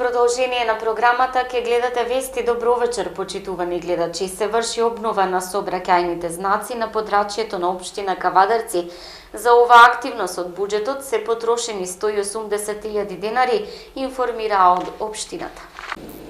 продолжение на програмата ќе гледате вести. Добро вечер, почитувани гледачи. Се врши обнова на сообраќајните знаци на подрачјето на општина Кавадарци. За оваа активност од буџетот се потрошени 180.000 денари, информира од општината.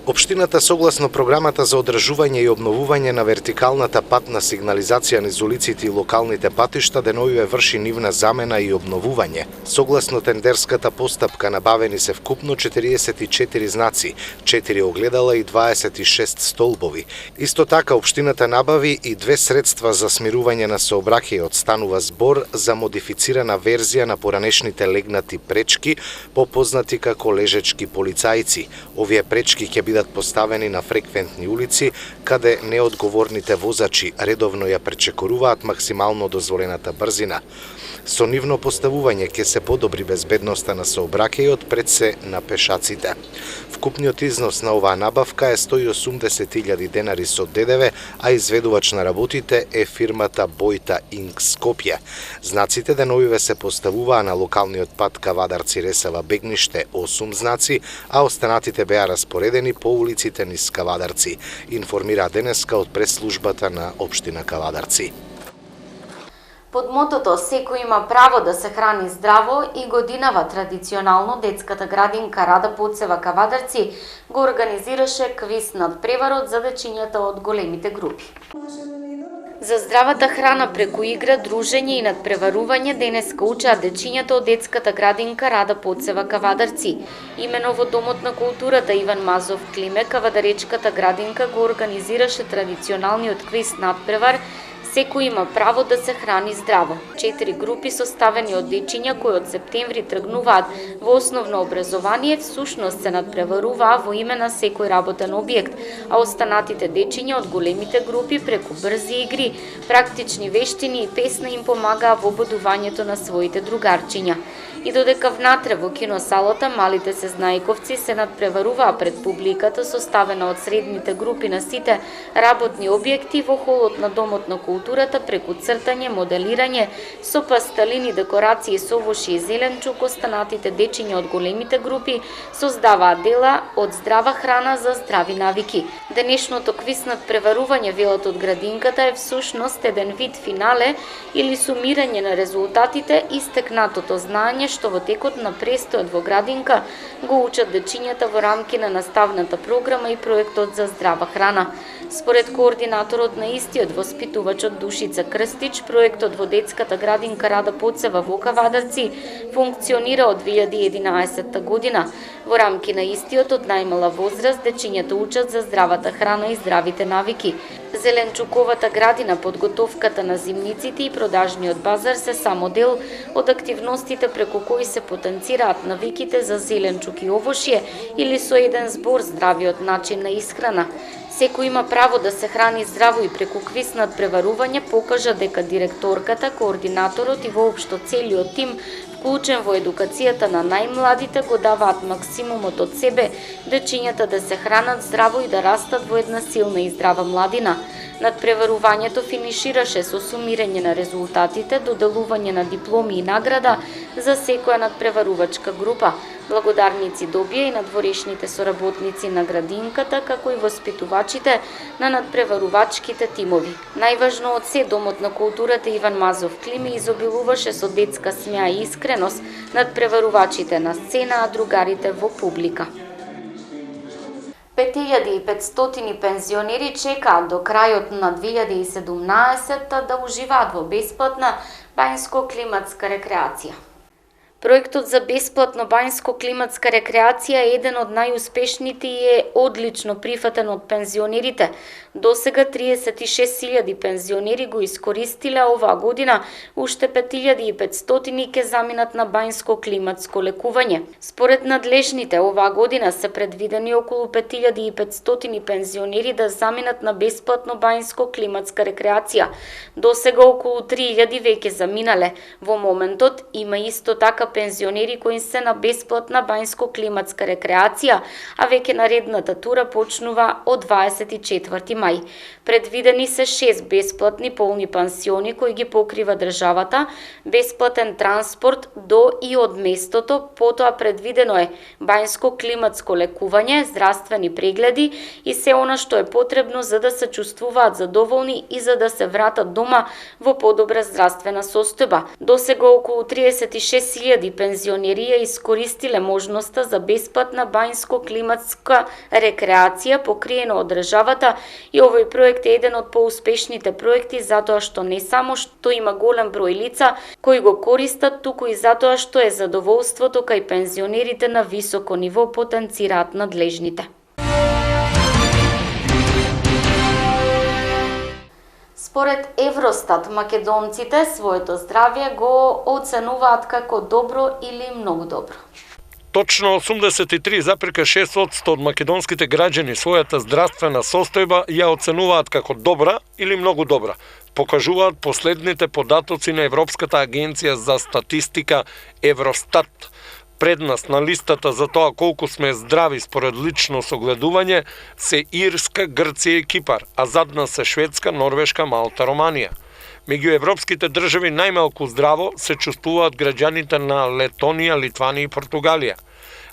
Општината согласно програмата за одржување и обновување на вертикалната патна сигнализација низ улиците и локалните патишта деновиве врши нивна замена и обновување. Согласно тендерската постапка набавени се вкупно 44 знаци, 4 огледала и 26 столбови. Исто така општината набави и 2 средства за смирување на сообраќајот. Станува збор за модифицирана верзија на поранешните легнати пречки, попознати како лежечки полицајци. Овие пречки ќе бидат поставени на фреквентни улици, каде неодговорните возачи редовно ја пречекоруваат максимално дозволената брзина. Со нивно поставување ќе се подобри безбедноста на сообраќајот пред се на пешаците. Вкупниот износ на оваа набавка е 180.000 денари со ДДВ, а изведувач на работите е фирмата Бојта Инк Скопје. Знаците деновиве се поставуваа на локалниот пат Кавадарци-Ресава Бегниште 8 знаци, а останатите беа распоредени по улиците низ Кавадарци, информира денеска од пресслужбата на општина Кавадарци. Под мотото "Секој има право да се храни здраво" и годинава традиционално детската градинка Рада Поцева Кавадарци го организираше квиз над преварот за дечињата од големите групи. За здравата храна преку игра, дружење и надпреварување денеска учаат дечињата од детската градинка Рада Поцева Кавадарци. Имено во Домот на културата Иван Мазов Климе, кавадаречката градинка го организираше традиционалниот квиз надпревар "Секој има право да се храни здраво". 4 групи составени од дечиња кои од септември тргнуваат во основно образование, всушност се надпреваруваа во име на секој работен објект, а останатите дечиња од големите групи преку брзи игри, практични вештини и песна им помагаа во бодувањето на своите другарчиња. И додека внатре во киносалата малите сезнајковци се надпреваруваа пред публиката составена од средните групи на сите работни објекти во холот на Домот на културата преку цртање, моделирање, со пастелини, декорации, совоши и зеленчук, останатите дечиња од големите групи создаваат дела од здрава храна за здрави навики. Денешното квиз надпреварување, велат од градинката, е всушност еден вид финале или сумирање на резултатите и стекнатото знаење што во текот на престојот во градинка го учат дечињата во рамки на наставната програма и проектот за здрава храна. Според координаторот на истиот, воспитувачот Душица Крстич, проектот во детската градинка Рада Поцева во Кавадарци функционира од 2011 година. Во рамки на истиот од најмала возраст дечињата учат за здравата храна и здравите навики. Зеленчуковата градина, подготовката на зимниците и продажниот базар се само дел од активностите преку кои се потенцираат навиките за зеленчук и овошје или со еден збор здравиот начин на исхрана. Секој има право да се храни здраво и преку квиз надпреварување покажа дека директорката, координаторот и воопшто целиот тим вклучен во едукацијата на најмладите го даваат максимумот од себе дечињата да се хранат здраво и да растат во една силна и здрава младина. Надпреварувањето финишираше со сумирање на резултатите, доделување на дипломи и награда за секоја надпреварувачка група. Благодарници добија и надворешните соработници на градинката, како и воспитувачите на надпреварувачките тимови. Најважно од се, Домот на културата Иван Мазов Климе изобилуваше со детска смеа и искреност, надпреварувачите на сцена, а другарите во публика. 5500 пензионери чекаат до крајот на 2017 да уживаат во бесплатна бањско-климатска рекреација. Проектот за бесплатно бањско-климатска рекреација е еден од најуспешните и е одлично прифатен од пензионерите. Досега 36.000 пензионери го искористиле, а оваа година уште 5500 ќе заминат на бањско-климатско лекување. Според надлежните, оваа година се предвидени околу 5500 пензионери да заминат на бесплатно бањско-климатска рекреација. Досега околу 3000 веќе заминале. Во моментот има исто така така пензионери кои се на бесплатна бањско-климатска рекреација, а веќе наредната тура почнува од 24 мај. Предвидени се 6 бесплатни полни пансиони кои ги покрива државата, бесплатен транспорт до и од местото, потоа предвидено е бањско-климатско лекување, здравствени прегледи и се она што е потребно за да се чувствуваат задоволни и за да се вратат дома во подобра здравствена состојба. Досега околу 36.000 пензионери ја искористиле можноста за бесплатна бањско-климатска рекреација покриена од државата и овој проект е еден од поуспешните проекти затоа што не само што има голем број лица кои го користат, туку и затоа што е задоволството кај пензионерите на високо ниво, потенцираат надлежните. Според Евростат, македонците своето здравје го оценуваат како добро или многу добро. Точно 83,6% од македонските граѓани својата здравствена состојба ја оценуваат како добра или многу добра, покажуваат последните податоци на Европската агенција за статистика Евростат. Пред нас на листата за тоа колку сме здрави според лично согледување се Ирска, Грција и Кипар, а зад нас се Шведска, Норвешка, Малта, Романија. Меѓу европските држави најмалку здраво се чувствуваат граѓаните на Летонија, Литванија и Португалија.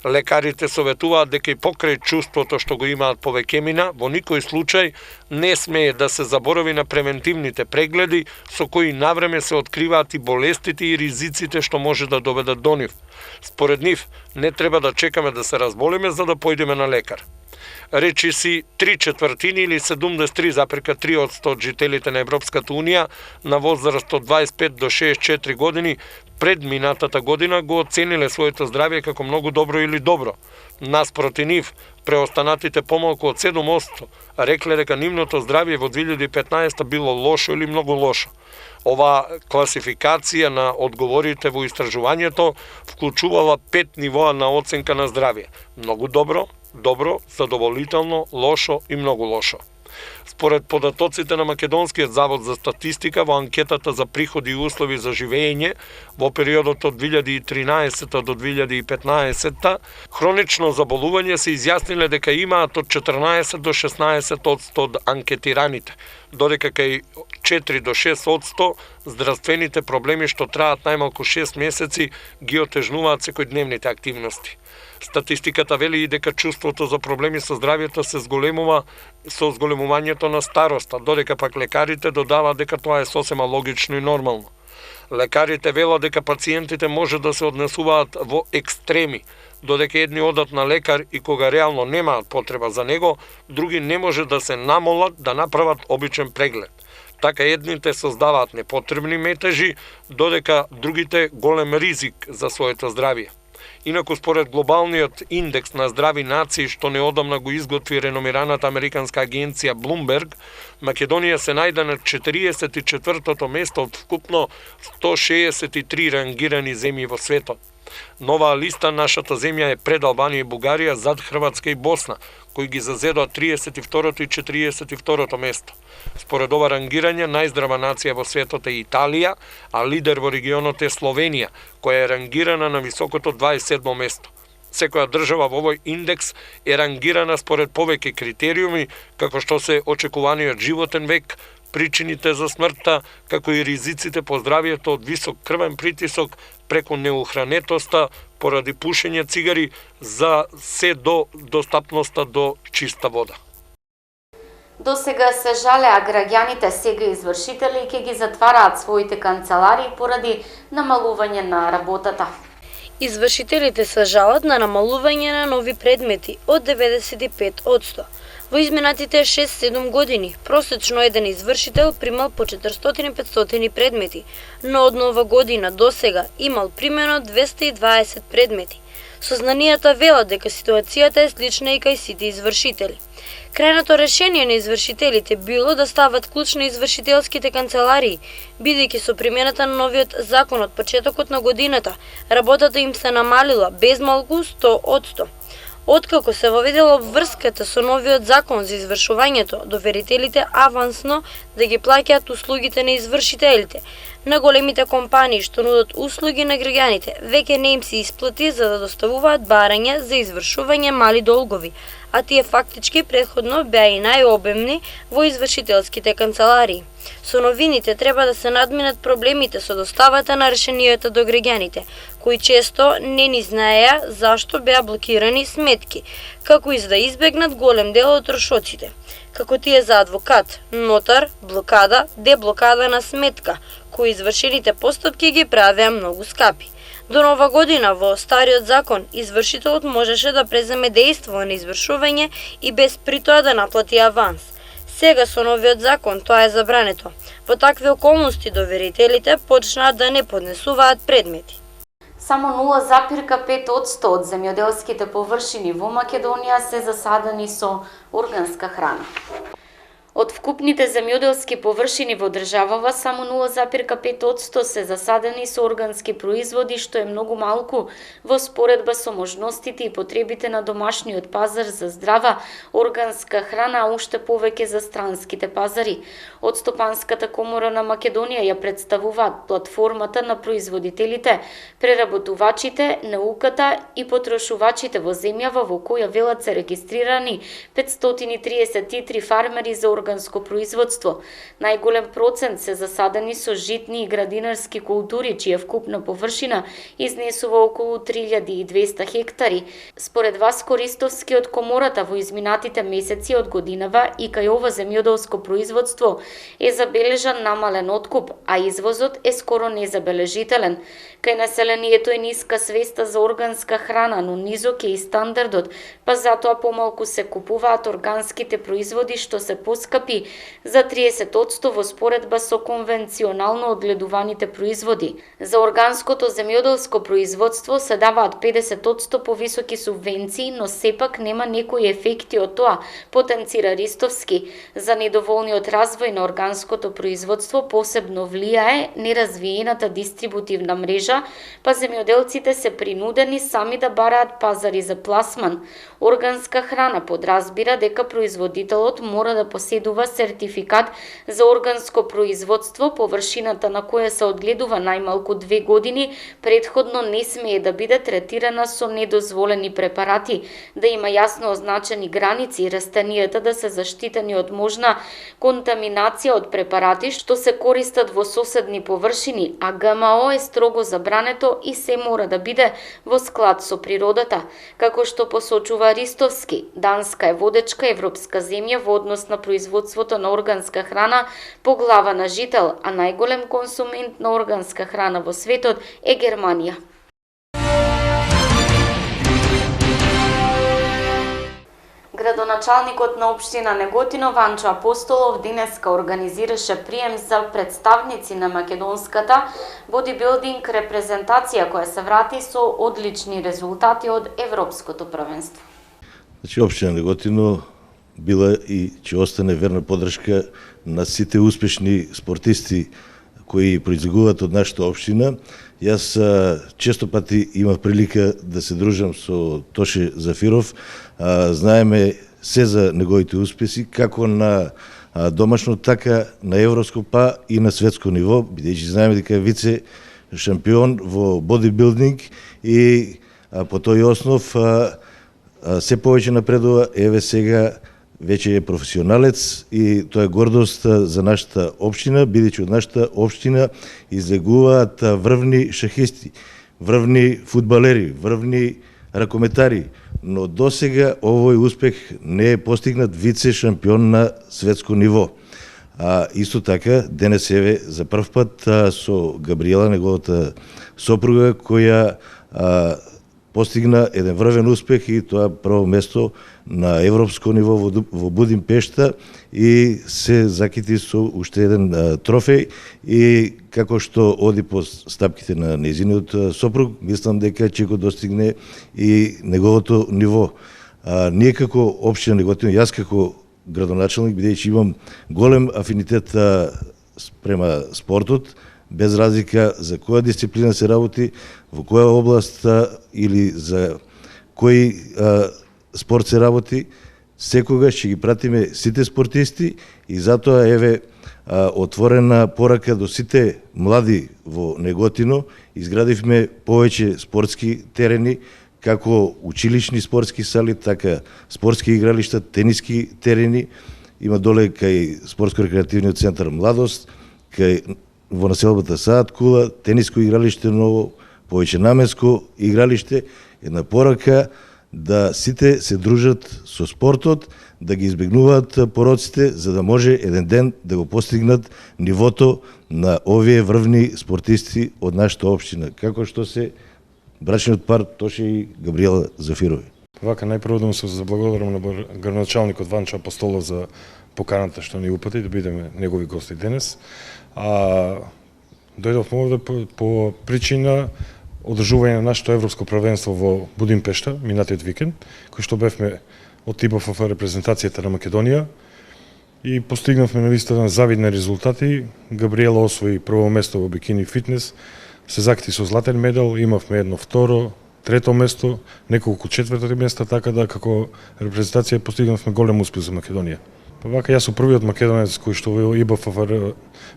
Лекарите советуваат дека и покрај чувството што го имаат повеќемина, во никој случај не смее да се заборави на превентивните прегледи со кои навреме се откриваат и болестите и ризиците што може да доведат до нив. Според нив, не треба да чекаме да се разболиме за да појдеме на лекар. Речи си 3/4 или 73,3% од жителите на Европската Унија на возраст од 25 до 64 години пред минатата година го оцениле своето здравје како многу добро или добро. Наспроти нив, преостанатите помалку од 7% рекле дека нивното здравје во 2015 било лошо или многу лошо. Ова класификација на одговорите во истражувањето вклучувала 5 нивоа на оценка на здравје: многу добро, добро, задоволително, лошо и многу лошо. Според податоците на Македонскиот завод за статистика во анкетата за приходи и услови за живење во периодот од 2013 до 2015, хронично заболување се изјасниле дека имаат од 14 до 16% од анкетираните, додека кај 4 до 6% здравствените проблеми што траат најмалку 6 месеци ги отежнуваат секојдневните активности. Статистиката вели и дека чувството за проблеми со здравјето се зголемува со зголемувањето на староста, додека пак лекарите додаваат дека тоа е сосема логично и нормално. Лекарите велат дека пациентите може да се однесуваат во екстреми, додека едни одат на лекар и кога реално немаат потреба за него, други не може да се намолат да направат обичен преглед. Така едните создаваат непотребни метежи, додека другите голем ризик за своето здравје. Инаку според глобалниот индекс на здрави нации што неодамна го изготви реномираната американска агенција Bloomberg, Македонија се најде на 44-тото место од вкупно 163 рангирани земји во светот. Нова листа нашата земја е пред Албанија и Бугарија, зад Хрватска и Босна, кои ги зазедоа 32-то и 42-то место. Според ова рангирање, најздрава нација во светот е Италија, а лидер во регионот е Словенија, која е рангирана на високото 27-то место. Секоја држава во овој индекс е рангирана според повеќе критериуми, како што се очекуваниот животен век, причините за смртта, како и ризиците по здравјето од висок крвен притисок, преку неухранетоста, поради пушење цигари, за се до достапноста до чиста вода. До сега се жалеа граѓаните, сега извршители ќе ги затвараат своите канцеларии поради намалување на работата. Извршителите се жалат на намалување на нови предмети од 95%. Во изминатите 6-7 години, просечно еден извршител примал по 400-500 предмети, но од нова година до сега имал примено 220 предмети. Сознанијата велат дека ситуацијата е слична и кај сите извршители. Крајното решение на извршителите било да стават клуч на извршителските канцеларии, бидејќи со примената на новиот закон од почетокот на годината, работата им се намалила безмалку 100%. Откако се воведела врската со новиот закон за извршувањето, доверителите авансно да ги плаќаат услугите на извршителите, на големите компании што нудат услуги на граѓаните, веќе не им се исплати за да доставуваат барања за извршување мали долгови, а тие фактички претходно беа и најобемни во извршителските канцеларии. Со новините треба да се надминат проблемите со доставата на решенијата до граѓаните, кои често не ни знаеа зашто беа блокирани сметки, како и за да избегнат голем дел од трошоците, како тие за адвокат, нотар, блокада, деблокада на сметка, кои извршените постапки ги правеа многу скапи. До нова година во стариот закон извршителот можеше да преземе дејство на извршување и без при тоа да наплати аванс. Сега со новиот закон тоа е забрането. Во такви околности доверителите почнаа да не поднесуваат предмети. Само 0,5% од земјоделските површини во Македонија се засадени со органска храна. Од вкупните земјоделски површини во државава, само 0,5% се засадени со органски производи, што е многу малку во споредба со можностите и потребите на домашниот пазар за здрава органска храна, а уште повеќе за странските пазари. Од Стопанската комора на Македонија ја представуваат платформата на производителите, преработувачите, науката и потрошувачите во земјава, во која велат се регистрирани 533 фармери за органско производство. Најголем процент се засадени со житни и градинарски култури, чија вкупна површина изнесува околу 3200 хектари. Според Васко Ристовски од комората, во изминатите месеци од годинава и кај ова земјоделско производство е забележан намален откуп, а извозот е скоро незабележителен. Кај населението е ниска свеста за органска храна, но низок е и стандардот, па затоа помалку се купуваат органските производи што се поскапи за 30% во споредба со конвенционално одгледуваните производи. За органското земјоделско производство се даваат 50% повисоки субвенции, но сепак нема некои ефекти од тоа, потенцира Ристовски. За недоволниот развој на органското производство посебно влијае неразвиената дистрибутивна мрежа, па земјоделците се принудени сами да бараат пазари за пласман. Органска храна подразбира дека производителот мора да поседува сертификат за органско производство, површината на која се одгледува најмалку 2 години, претходно не смее да биде третирана со недозволени препарати, да има јасно означени граници и растенијата да се заштитени од можна контаминација од препарати што се користат во соседни површини, а ГМО е строго забрането и се мора да биде во склад со природата. Како што посочува Ристовски, Данска е водечка европска земја во однос на производството на органска храна по глава на жител, а најголем консумент на органска храна во светот е Германија. Градоначалникот на општина Неготино Ванчо Апостолов денеска организираше прием за представници на македонската бодибилдинг репрезентација која се врати со одлични резултати од европското првенство. Значи, општина Неготино била и ќе остане верна поддршка на сите успешни спортисти кои произлегуваат од нашата општина. Јас често пати имав прилика да се дружам со Тоше Зафиров. Знаеме се за неговите успеси, како на домашно, така на европско, па и на светско ниво, бидејќи знаеме дека е вице шампион во бодибилдинг и по тој основ се повеќе напредува. Еве сега веќе е професионалец и тоа е гордост за нашата општина, бидејќи од нашата општина излегуваат врвни шахисти, врвни фудбалери, врвни ракометари, но досега овој успех не е постигнат вице шампион на светско ниво. Исто така, денес еве за прв пат со Габриела, неговата сопруга, која постигна еден врвен успех и тоа прво место на европско ниво во Будимпешта и се закити со уште еден трофеј и како што оди по стапките на нејзиниот сопруг, мислам дека ќе го достигне и неговото ниво. Ние како општина Неготино, јас како градоначалник, бидејќи имам голем афинитет према спортот, без разлика за која дисциплина се работи, во која област или за кој спорт се работи, секогаш ќе ги пратиме сите спортисти и затоа еве отворена порака до сите млади во Неготино. Изградивме повеќе спортски терени, како училишни спортски сали, така спортски игралишта, тениски терени. Има доле кај спортско-рекреативниот центар Младост, кај во населбата Саат Кула, тениско игралиште ново, повеќе наменско игралиште, една порака да сите се дружат со спортот, да ги избегнуваат пороците, за да може еден ден да го постигнат нивото на овие врвни спортисти од нашата општина, како што се брачниот пар Тоше и Габриела Зафирови. Вака најпрво да му се заблагодарам на градоначалникот Ванчо Апостолов за поканата што ни упати да бидеме негови гости денес. Дојдовме овде по причина одржување на нашето европско првенство во Будимпешта минатиот викенд, кој што бевме од ИБФФ репрезентацијата на Македонија и постигнавме навистина завидни резултати. Габриела освои прво место во бикини фитнес, се закти со златен медал, имавме едно второ, трето место, неколку четврти места, така да како репрезентација постигнавме голем успех за Македонија. Вака јас сум првиот македонец кој што во ИБФФ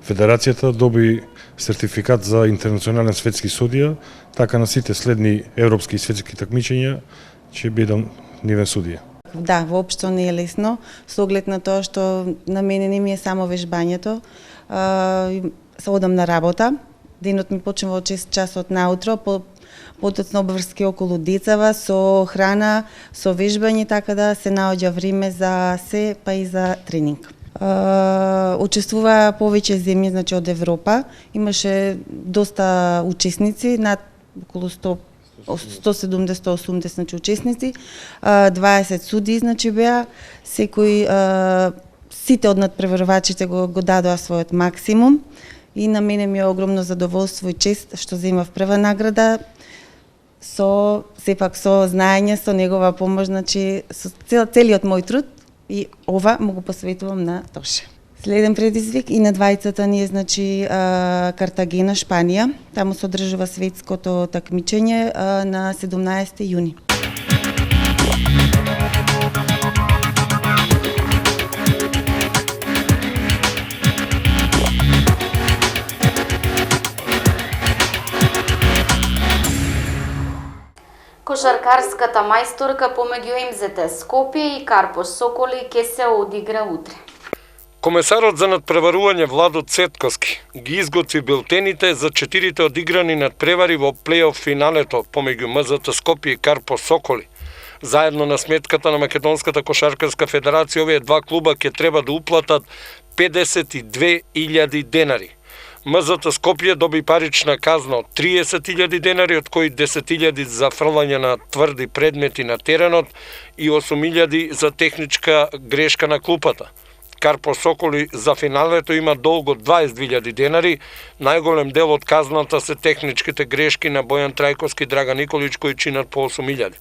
федерацијата доби сертификат за интернационален светски судија, така на сите следни европски и светски такмичења ќе бидам нивен судија. Да, воопшто не е лесно, со оглед на тоа што на мене не ми е само вежбањето. Се одам на работа, денот ми почнува од 6 часот наутро, потоцно обврски околу децава, со храна, со вежбање, така да се наоѓа време за се, па и за тренинг. Учествува повеќе земји, значи од Европа. Имаше доста учесници, над околу 170-180 значи учесници, 20 суди значи беа, секој сите од надпреварувачите го дадоа својот максимум и на мене ми е огромно задоволство и чест што земав прва награда сепак со знаење, со негова помош, значи со целиот мој труд и ова му го посветувам на Тоше. Следен предизвик и на двајцата ни е значи Картагена, Шпанија. Таму се одржува светското такмичење на 17 јуни. Кошаркарската мајсторка помеѓу МЗТ Скопје и Карпош Соколи ќе се одигра утре. Комесарот за надпреварување Владо Цетковски ги изготви билтените за 4 одиграни надпревари во плейоф финалето помеѓу МЗТ Скопје и Карпош Соколи. Заедно на сметката на Македонската кошаркарска федерација овие два клуба ќе треба да уплатат 52.000 денари. МЗТ Скопје доби парична казна од 30.000 денари, од кои 10.000 за фрлање на тврди предмети на теренот и 8.000 за техничка грешка на клупата. Карпош Соколи за финалето има долг од 20.000 денари, најголем дел од казната се техничките грешки на Бојан Трајковски и Драган Николич кои чинат по 8.000.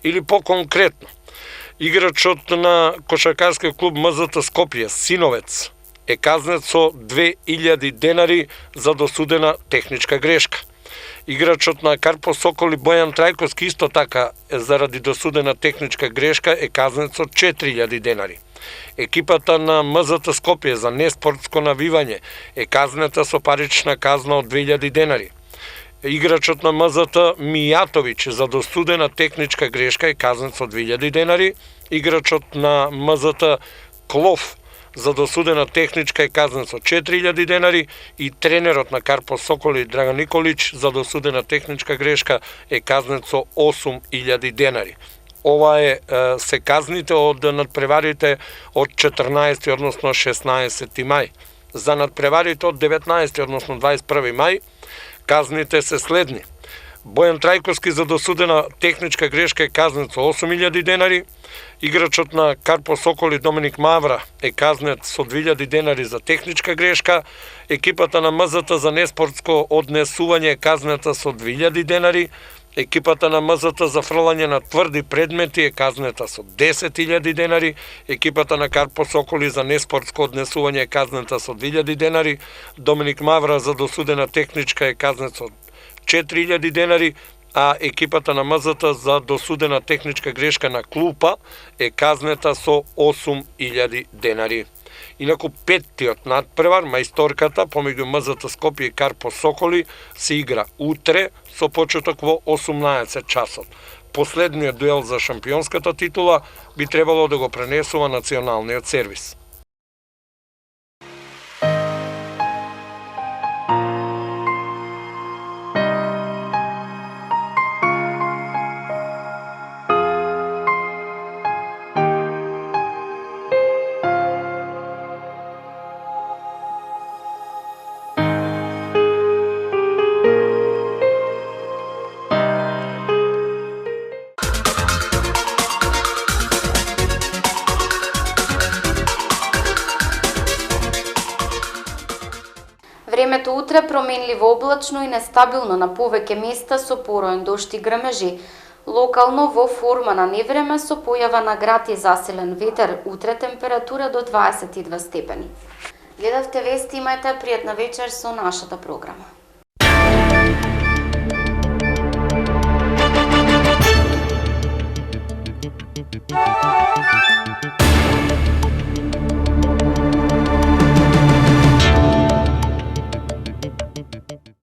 Или по-конкретно, играчот на кошаркарскиот клуб МЗТ Скопје, Синовец, е казнет со 2.000 денари за досудена техничка грешка. Играчот на Карпош Соколи Бојан Трајковски исто така заради досудена техничка грешка е казнет со 4.000 денари. Екипата на МЗТ Скопје за неспортско навивање е казнета со парична казна од 2.000 денари. Играчот на МЗТ Мијатовиќ за досудена техничка грешка е казнет со 2.000 денари. Играчот на МЗТ Клов за досудена техничка е казнет со 4.000 денари и тренерот на Карпош Соколи Драган Николич за досудена техничка грешка е казнет со 8.000 денари. Ова се казните од надпреварите од 14, односно 16 мај. За надпреварите од 19, односно 21 мај, казните се следни. Бојан Трајковски за досудена техничка грешка е казнет со 8.000 денари. Играчот на Карпош Соколи Доминик Мавра е казнет со 2.000 денари за техничка грешка. Екипата на МЗТ за неспортско однесување е казнета со 2.000 денари. Екипата на МЗТ за фрлање на тврди предмети е казнета со 10.000 денари. Екипата на Карпош Соколи за неспортско однесување е казнета со 2.000 денари. Доминик Мавра за досудена техничка е казнет со 4.000 денари, а екипата на МЗТ за досудена техничка грешка на клупа е казнета со 8.000 денари. Инаку петтиот надпревар, мајсторката помеѓу МЗТ Скопје и Карпо Соколи се игра утре со почеток во 18 часот. Последниот дуел за шампионската титула би требало да го пренесува националниот сервис. Времето утре променливо облачно и нестабилно на повеќе места со пороен дожд и грмежи. Локално во форма на невреме со појава на град и засилен ветер, утре температура до 22 степени. Гледавте вести, имајте пријатна вечер со нашата програма. Thank you.